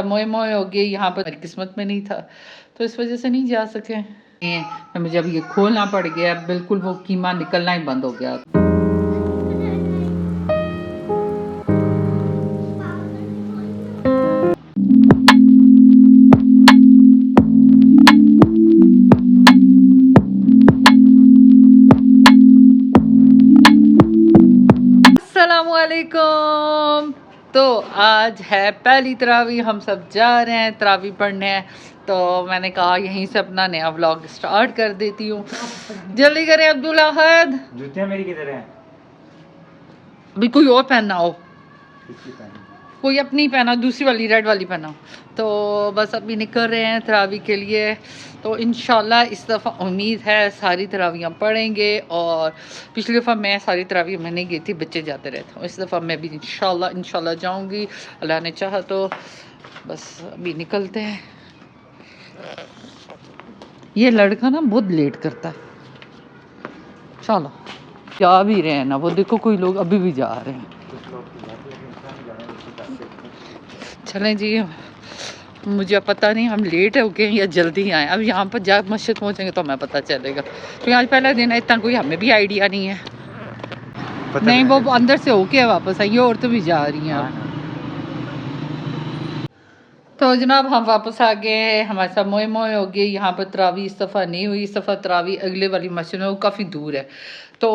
मोए मोए हो गए, यहाँ पर मेरी किस्मत में नहीं था तो इस वजह से नहीं जा सके। मुझे अब ये खोलना पड़ गया, बिल्कुल वो कीमा निकलना ही बंद हो गया। अस्सलामुअलैकुम। तो आज है पहली तरावी, हम सब जा रहे हैं तरावी पढ़ने हैं। तो मैंने कहा यहीं से अपना नया व्लॉग स्टार्ट कर देती हूँ। जल्दी करें अब्दुल अहद। जूतियाँ मेरी किधर हैं? अभी कोई और पहनना हो, कोई अपनी पहना, दूसरी वाली रेड वाली पहना। तो बस अभी निकल रहे हैं तरावी के लिए। तो इंशाल्लाह इस दफ़ा उम्मीद है सारी तरावियाँ पढ़ेंगे। और पिछली दफ़ा मैं सारी तरावी मैं नहीं गई थी, बच्चे जाते रहते हैं। इस दफ़ा मैं भी इंशाल्लाह जाऊँगी, अल्लाह ने चाहा तो। बस अभी निकलते हैं। ये लड़का ना बहुत लेट करता है। चलो जा भी रहे हैं ना, वो देखो कोई लोग अभी भी जा रहे हैं। चलें जी, मुझे पता नहीं हम लेट हो गए या जल्दी आए। अब यहाँ पर जब मस्जिद पहुँचेंगे तो हमें पता चलेगा, क्योंकि आज पहला दिन है, इतना कोई हमें भी आइडिया नहीं है। नहीं, वो अंदर से होके वापस आई, और तो भी जा रही हैं अब। तो जनाब हम वापस आ गए हैं, हमारे साथ मोए मोए हो गए। यहाँ पर तरावी इस दफ़ा नहीं हुई। इस दफ़ा तरावी अगले वाली मस्जिद में, वो काफ़ी दूर है। तो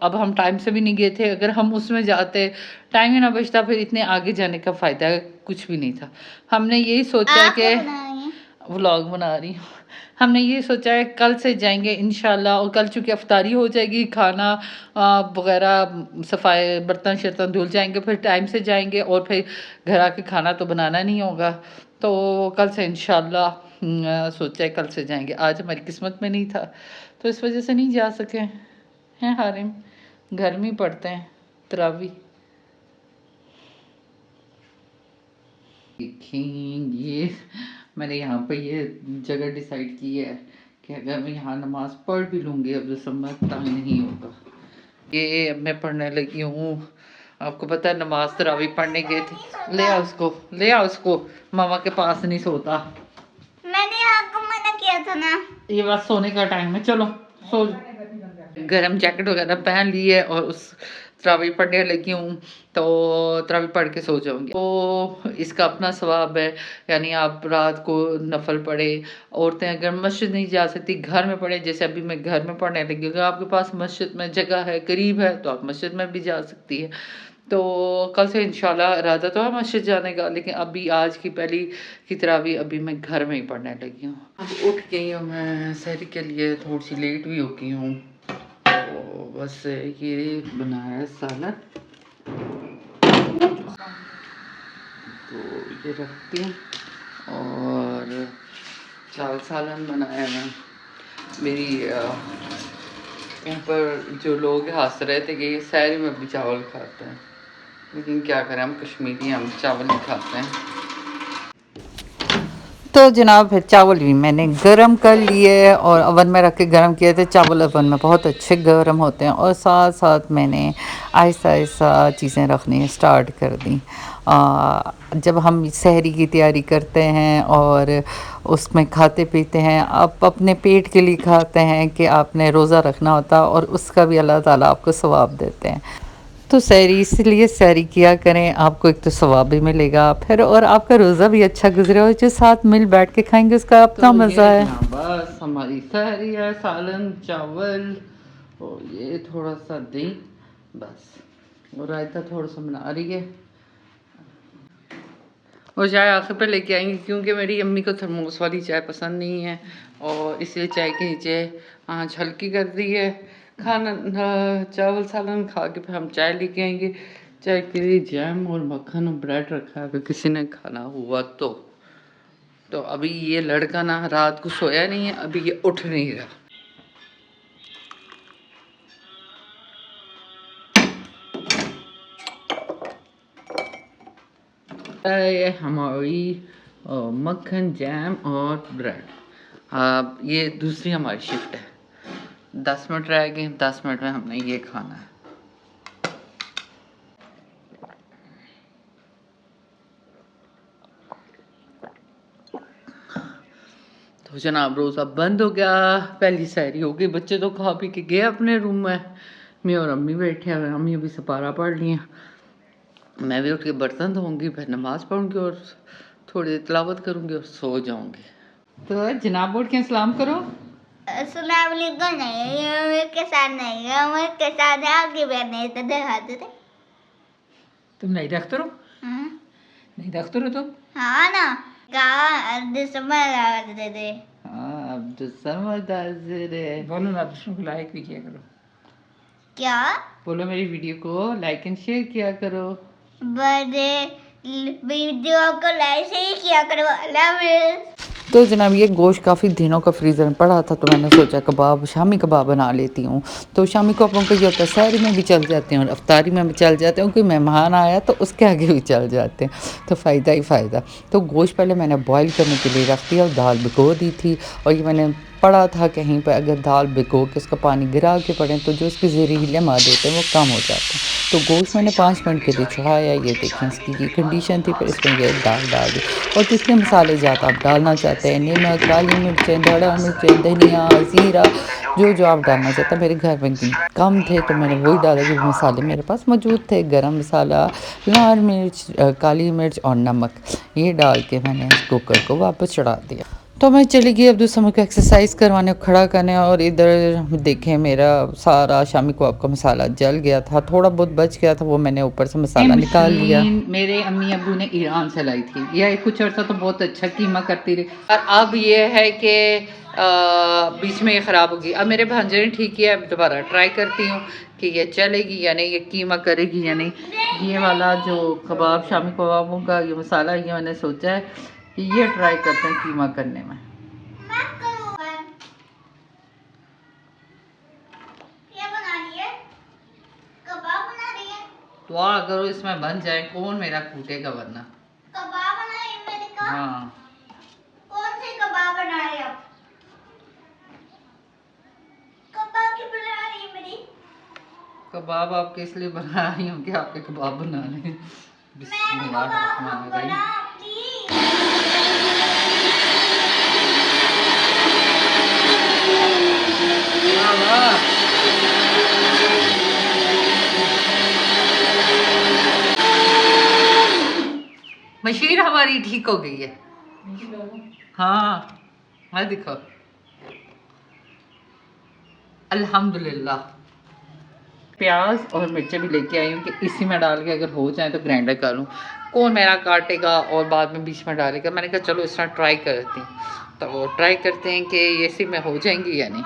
अब हम टाइम से भी नहीं गए थे। अगर हम उसमें जाते, टाइम ही ना बचता, फिर इतने आगे जाने का फ़ायदा कुछ भी नहीं था। हमने यही सोचा कि व्लॉग बना रही हूँ। हमने ये सोचा है कल से जाएंगे इंशाल्लाह। और कल चूँकि अफ्तारी हो जाएगी, खाना वगैरह सफाई बर्तन शर्तन धुल जाएंगे, फिर टाइम से जाएंगे। और फिर घर आके खाना तो बनाना नहीं होगा। तो कल से इंशाल्लाह सोचा है कल से जाएंगे। आज हमारी किस्मत में नहीं था तो इस वजह से नहीं जा सके हैं। हारिम घर में पढ़ते हैं तरावी। देखेंगे, मैंने यहाँ पे ये जगह डिसाइड की है कि अगर मैं यहाँ नमाज पढ़ भी लूँगी, अब समय तंग नहीं होगा। ये अब मैं पढ़ने लगी हूँ। आपको पता है नमाज तरावी पढ़ने गए थे। ले आओ उसको, मामा के पास नहीं सोता। मैंने आपको मना किया था ना। ये बस सोने का टाइम है, चलो सो। गरम जैकेट वगैरह पहन ली है और उस तरावी पढ़ने लगी हूँ। तो तरावी पढ़ के सो जाऊँगी। तो इसका अपना सवाब है, यानी आप रात को नफल पढ़े। औरतें अगर मस्जिद नहीं जा सकती, घर में पढ़े। जैसे अभी मैं घर में पढ़ने लगी हूँ, अगर आपके पास मस्जिद में जगह है, करीब है, तो आप मस्जिद में भी जा सकती है। तो कल से इंशाल्लाह इरादा तो है मस्जिद जाने का, लेकिन अभी आज की पहली की तरावी अभी मैं घर में ही पढ़ने लगी हूँ। अब उठ गई हूँ मैं सहरी के लिए, थोड़ी सी लेट भी हो गई हूँ। तो बस ये बनाया है सालन, तो ये रखती हूँ। और चावल सालन बनाया है। मेरी यहाँ पर जो लोग हंस रहे थे कि सहरी में भी चावल खाते हैं, लेकिन क्या करें, हम कश्मीरी हैं, हम चावल नहीं खाते हैं। तो जनाब फिर चावल भी मैंने गरम कर लिए और ओवन में रख के गरम किए थे। चावल ओवन में बहुत अच्छे गरम होते हैं। और साथ साथ मैंने आहिस्ता आहिस्ता चीज़ें रखनी स्टार्ट कर दी। जब हम सहरी की तैयारी करते हैं और उसमें खाते पीते हैं, आप अपने पेट के लिए खाते हैं कि आपने रोज़ा रखना होता, और उसका भी अल्लाह ताला आपको सवाब देते हैं। तो सहरी इसलिए सहरी किया करें, आपको एक तो सवाब भी मिलेगा, फिर और आपका रोज़ा भी अच्छा गुजरे, और जो साथ मिल बैठ के खाएंगे उसका अपना मज़ा है। बस हमारी सहरी है, सालन चावल और ये थोड़ा सा दही बस, और रायता थोड़ा सा बना रही है। और चाय आखिर पे लेके आएंगे, क्योंकि मेरी अम्मी को थर्मोस वाली चाय पसंद नहीं है, और इसलिए चाय के नीचे आँच हल्की कर दी है। खाना चावल सालन खा के फिर हम चाय लेके आएंगे। चाय के लिए जैम और मक्खन और ब्रेड रखा है, अगर किसी ने खाना हुआ तो अभी ये लड़का ना रात को सोया नहीं है, अभी ये उठ नहीं रहा। हमारी मक्खन जैम और ब्रेड। ये दूसरी हमारी शिफ्ट है। 10 मिनट रह गए, 10 मिनट में हमने ये खाना है। तो जनाब रोज़ा बंद हो गया, पहली सहरी हो गई, बच्चे तो खा पी के गए अपने रूम में, मैं और अम्मी बैठे हैं। अम्मी अभी सपारा पढ़ ली हैं, मैं भी उठ के बर्तन धोऊंगी, फिर नमाज़ पढ़ूंगी और थोड़ी देर तिलावत करूंगी और सो जाऊंगी। तो जनाब उठ के सलाम करो। अस्सलाम वालेकुम। नहीं अम्मी के साथ नहीं, अम्मी के साथ आगे बैठने तो दिखाते थे। तुम नहीं रखते हो? नहीं रखते हो तुम? हाँ ना, कहा अब्दुल समद दे दे। हाँ अब्दुल समद है। बोलो ना, दूसरों को लाइक भी किया करो। क्या बोलो? मेरी वीडियो को लाइक एंड शेयर किया करो। बड़े वीडियो को लाइक शेयर किया करो। अल्लाह हाफ़िज़। तो जनाब ये गोश्त काफ़ी दिनों का फ्रीज़र में पड़ा था, तो मैंने सोचा कबाब, शामी कबाब बना लेती हूँ। तो शामी कबाबों का ये होता है, सहरी में भी चल जाते हैं और अफ्तारी में भी चल जाते हैं। कोई मेहमान आया तो उसके आगे भी चल जाते हैं, तो फ़ायदा ही फ़ायदा। तो गोश्त पहले मैंने बॉईल करने के लिए रख दिया और दाल भिगो दी थी। और ये मैंने पढ़ा था कहीं पर, अगर दाल भिगो के उसका पानी गिरा के पड़ें तो जो उसके ज़हरीले मादे होते हैं वो कम हो जाते हैं। तो गोश्त मैंने 5 मिनट के लिए चढ़ाया, ये देखें इसकी ये कंडीशन थी। फिर इसमें ये दाल डाल दी और जितने मसाले ज़्यादा आप डालना चाहते हैं, नमक, काली मिर्चें, धड़ा मिर्चें, धनिया, ज़ीरा, जो आप डालना चाहते हैं। मेरे घर में कम थे तो मैंने वही डाला जो मसाले मेरे पास मौजूद थे। गरम मसाला, लाल मिर्च, काली मिर्च और नमक, ये डाल के मैंने इस कुकर को वापस चढ़ा दिया। तो मैं चली गई अब्दुल समद को एक्सरसाइज करवाने, खड़ा करने। और इधर देखें मेरा सारा शामी कबाब का मसाला जल गया था, थोड़ा बहुत बच गया था, वो मैंने ऊपर से मसाला निकाल लिया। मेरे अम्मी अबू ने ईरान से लाई थी, यह कुछ अर्सा तो बहुत अच्छा कीमा करती रही, और अब ये है कि बीच में ये ख़राब होगी। अब मेरे भांजे ने ठीक किया, अब दोबारा ट्राई करती हूँ कि ये चलेगी या नहीं, ये कीमा करेगी या नहीं। ये वाला जो कबाब, शामी कबाबों का ये मसाला, ये मैंने सोचा है ये ट्राई करते हैं कीमा करने में। दुआ करो इसमें बन जाए, कौन मेरा कूटेगा वरना। कबाब बना रही मेरी का? हाँ। कौन सी कबाब बना रही हो? कबाब क्यों बना रही है मेरी? कबाब आपके इसलिए बना रही हूँ कि आपके कबाब बना रहे। मशीन हमारी ठीक हो गई है। हाँ मैं दिखो, अल्हम्दुलिल्लाह। प्याज और मिर्चें भी लेके आई हूँ कि इसी में डाल के अगर हो जाए तो ग्राइंडर कर लूँ, कौन मेरा काटेगा और बाद में बीच में डालेगा। मैंने कहा चलो इस तरह ट्राई करते हैं, तो ट्राई करते हैं कि ये इसी में हो जाएंगी या नहीं।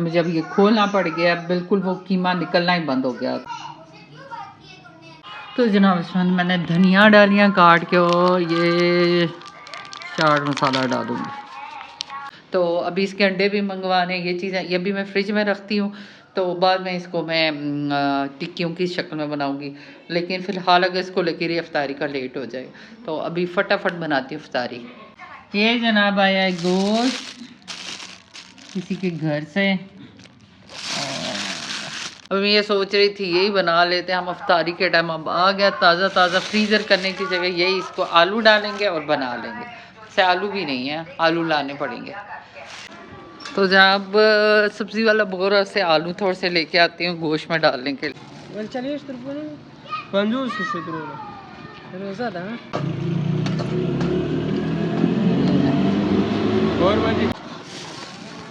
मुझे अब ये खोलना पड़ गया, बिल्कुल वो कीमा निकलना ही बंद हो गया। तो जनाब इसमें मैंने धनिया डालियाँ काट के और ये चाट मसाला डालूँगी। तो अभी इसके अंडे भी मंगवाने, ये चीज़ें ये भी मैं फ्रिज में रखती हूँ, तो बाद में इसको मैं टिक्कियों की शक्ल में बनाऊँगी। लेकिन फ़िलहाल अगर इसको लेकर अफ्तारी का लेट हो जाए तो अभी फटाफट बनाती हूँ अफ्तारी। ये जनाब आया है गोश्त किसी के घर से। अब मैं ये सोच रही थी यही बना लेते हैं हम अफ्तारी के टाइम। अब आ गया ताज़ा ताज़ा, फ्रीज़र करने की जगह यही इसको आलू डालेंगे और बना लेंगे। से आलू भी नहीं है, आलू लाने पड़ेंगे। तो जब सब्ज़ी वाला बोरा से आलू थोड़े से लेके आती हूँ गोश्त में डालने के लिए।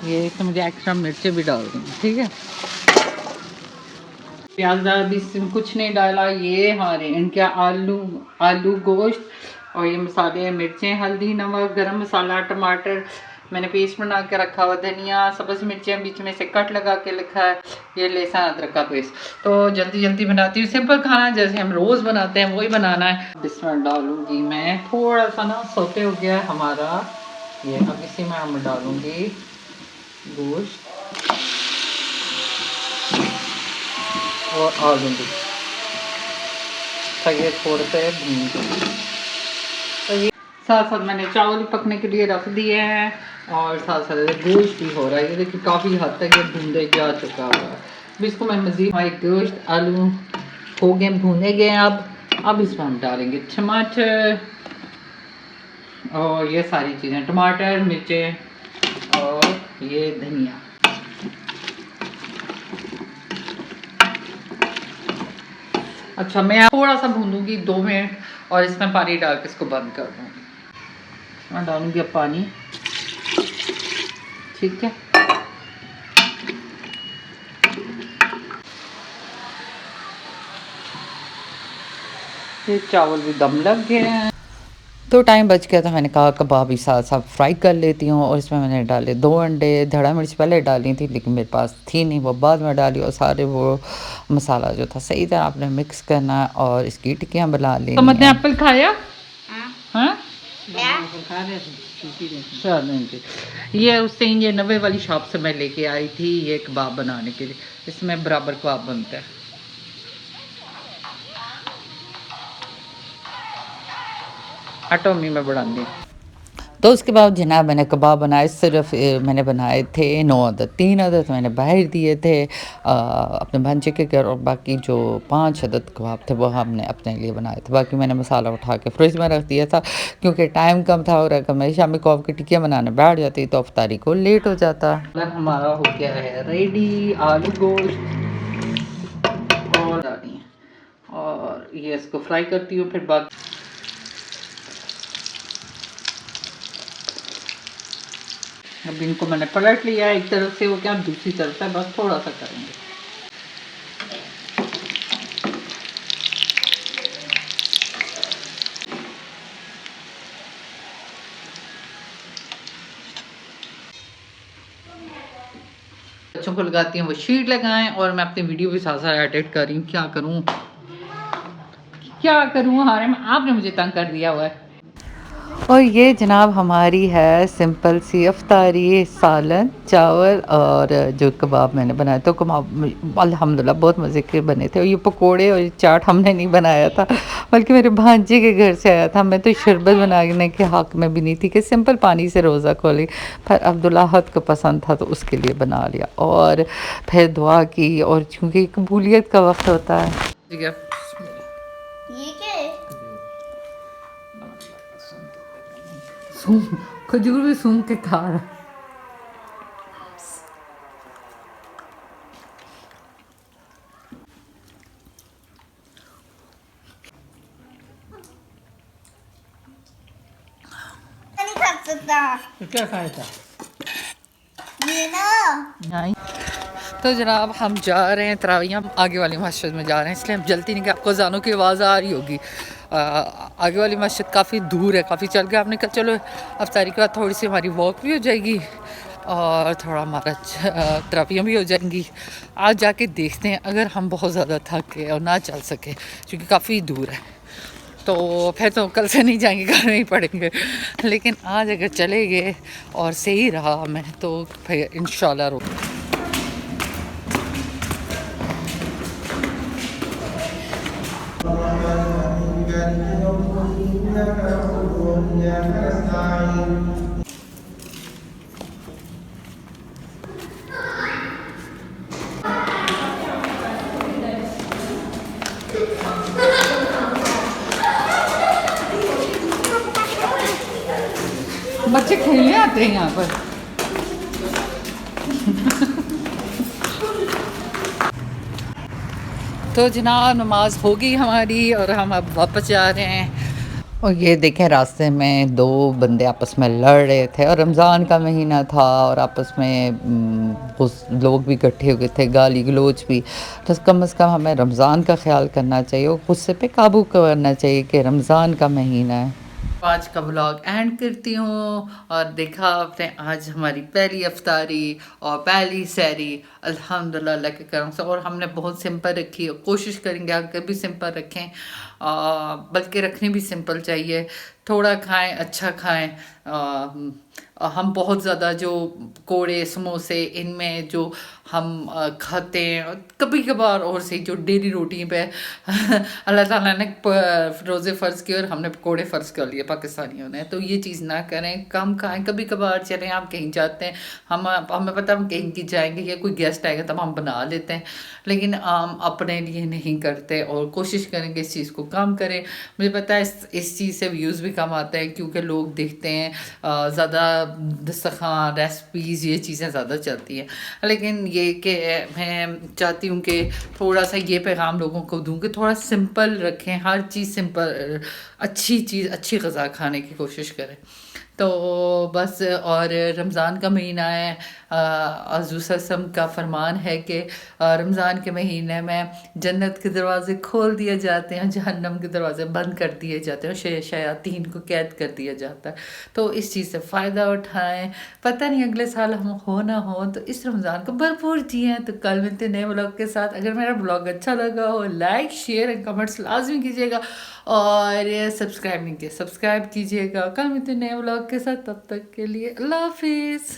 ये तो मुझे एक्स्ट्रा मिर्चें भी डाल दूँगी, ठीक है। प्याज भी कुछ नहीं डाला, ये हमारे इनके आलू गोश्त और ये मसाले, मिर्चें, हल्दी, नमक, गरम मसाला, टमाटर मैंने पेस्ट बना के रखा हुआ, धनिया, सब्ज़ मिर्चें बीच में से कट लगा के लिखा है, ये लहसुन अदरक का पेस्ट। तो जल्दी जल्दी बनाती हूँ, सिंपल खाना जैसे हम रोज़ बनाते हैं वही बनाना है। इसमें डालूँगी मैं थोड़ा सा ना, सोते हो गया हमारा ये, अब इसी में हम डालूँगी गोश्त और आलू भी, तो ये थोड़े से साथ साथ मैंने चावल पकने के लिए रख दिए हैं और साथ साथ गोश्त भी हो रहा है। ये देखिए काफ़ी हद तक ये भूनते जा चुका हुआ है। अब इसको मैं मज़ीद हमारे गोश्त आलू हो गए भूने गए। अब इसमें हम डालेंगे टमाटर और ये सारी चीज़ें, टमाटर, मिर्चें और ये धनिया। अच्छा, मैं थोड़ा सा भूनूंगी 2 मिनट और इसमें पानी डाल के इसको बंद कर दूँगी। मैं डालूंगी अब पानी, ठीक है। ये चावल भी दम लग गए हैं तो टाइम बच गया था। मैंने कहा कबाब भी साथ साथ फ्राई कर लेती हूँ और इसमें मैंने डाले 2 अंडे, धड़ा मिर्च पहले डाली थी लेकिन मेरे पास थी नहीं, वो बाद में डाली। और सारे वो मसाला जो था सही तरह आपने मिक्स करना और इसकी टिक्कियाँ बना ली। तो मतलब एप्पल खाया? हाँ, ये उससे ये 90 वाली शॉप से मैं लेके आई थी ये कबाब बनाने के लिए। इसमें बराबर कबाब बनता है। आटोमी में बढ़ा दी। तो उसके बाद जनाब मैंने कबाब बनाए। सिर्फ मैंने बनाए थे 9 अदद, 3 अदद मैंने बाहर दिए थे अपने भांजे के घर और बाकी जो 5 अदद कबाब थे वो हमने अपने लिए बनाए थे। बाकी मैंने मसाला उठा के फ्रिज में रख दिया था क्योंकि टाइम कम था और अगर मैं शामी कबाब की टिक्कियाँ बनाने बैठ जाती तो अफ्तारी को लेट हो जाता। हमारा हो गया है रेडी आलू गोश्त और ये इसको फ्राई करती हूँ। फिर बाकी अब इनको मैंने पलट लिया एक तरफ से, वो क्या दूसरी तरफ से बस थोड़ा सा करेंगे। बच्चों को लगाती हूँ वो शीट लगाएं और मैं अपनी वीडियो भी साथ साथ एडिट कर रही हूँ। क्या करूँ हारे में, आपने मुझे तंग कर दिया हुआ है। और ये जनाब हमारी है सिंपल सी अफ्तारी, सालन, चावल और जो कबाब मैंने बनाए तो कबाब अल्हम्दुलिल्लाह बहुत मज़े के बने थे। और ये पकोड़े और ये चाट हमने नहीं बनाया था बल्कि मेरे भांजे के घर से आया था। मैं तो शरबत बनाने के हक़ में भी नहीं थी कि सिंपल पानी से रोज़ा खोली, पर अब्दुल्ला हद को पसंद था तो उसके लिए बना लिया और फिर दुआ की। और चूँकि कबूलियत का वक्त होता है। ठीक है, ये क्या है? खजूर भी सूंघ के खा रहा। नहीं खा सकता तो क्या खाया था ये ना। तो जनाब हम जा रहे हैं तरावियाँ आगे वाली मस्जिद में जा रहे हैं, इसलिए हम जल्दी नहीं कि आपको अज़ानों की आवाज़ आ रही होगी। आगे वाली मस्जिद काफ़ी दूर है, काफ़ी चल के आपने कहा चलो अफ्तारी के बाद थोड़ी सी हमारी वॉक भी हो जाएगी और थोड़ा हमारा तरावियाँ भी हो जाएंगी। आज जाके देखते हैं, अगर हम बहुत ज़्यादा थक गए और ना चल सके क्योंकि काफ़ी दूर है तो फिर तो कल से नहीं जाएंगे, घर में ही पड़ेंगे। लेकिन आज अगर चले गए और सही रहा हमें तो फिर इंशाल्लाह रुक। बच्चे खेलने आते हैं यहाँ पर। तो जनाब नमाज हो गई हमारी और हम अब वापस जा रहे हैं। और ये देखें रास्ते में 2 बंदे आपस में लड़ रहे थे और रमज़ान का महीना था और आपस में उस लोग भी इकट्ठे हो गए थे, गाली गलोच भी। तो कम से कम हमें रमज़ान का ख्याल करना चाहिए और गुस्से पे काबू करना चाहिए कि रमज़ान का महीना है। आज का ब्लॉग एंड करती हूँ और देखा आपने आज हमारी पहली अफ्तारी और पहली सहरी अल्हम्दुलिल्लाह अल्लाह के करम से। और हमने बहुत सिंपल रखी है, कोशिश करेंगे आगे भी सिंपल रखें, बल्कि रखनी भी सिंपल चाहिए। थोड़ा खाएं, अच्छा खाएं हम बहुत ज़्यादा जो कोड़े समोसे इनमें जो हम खाते हैं, और कभी कभार और से जो डेली रूटीन पे अल्लाह ताला ने रोज़े फ़र्ज़ किए और हमने पकोड़े फ़र्ज़ कर लिए पाकिस्तानियों ने, तो ये चीज़ ना करें, कम खाएं। कभी कभार चलें, आप कहीं जाते हैं, हमें पता हम कहीं की जाएंगे या कोई गेस्ट आएगा तब हम बना लेते हैं, लेकिन हम अपने लिए नहीं करते और कोशिश करेंगे इस चीज़ को कम करें। मुझे पता है इस चीज़ से व्यूज़ भी कम आते हैं, क्योंकि लोग देखते हैं ज़्यादा दस्तरखान रेसिपीज़ ये चीज़ें ज़्यादा चलती हैं, लेकिन ये कि मैं चाहती हूँ कि थोड़ा सा ये पैगाम लोगों को दूँ कि थोड़ा सिंपल रखें, हर चीज़ सिंपल, अच्छी चीज़ अच्छी ग़िज़ा खाने की कोशिश करें। तो बस, और रमज़ान का महीना है, हज़ूर का फरमान है कि रमज़ान के महीने में जन्नत के दरवाज़े खोल दिए जाते हैं, जहन्नम के दरवाज़े बंद कर दिए जाते हैं, और शयातीन को कैद कर दिया जाता है। तो इस चीज़ से फ़ायदा उठाएं, पता नहीं अगले साल हम हो ना हो, तो इस रमज़ान को भरपूर जिएं। तो कल मिलते नए ब्लॉग के साथ। अगर मेरा ब्लॉग अच्छा लगा हो, लाइक शेयर एंड कमेंट्स लाजमी कीजिएगा, और सब्सक्राइब नहीं किया सब्सक्राइब कीजिएगा। कल मिलते नए ब्लॉग के साथ, तब तक के लिए अल्लाह हाफिज़।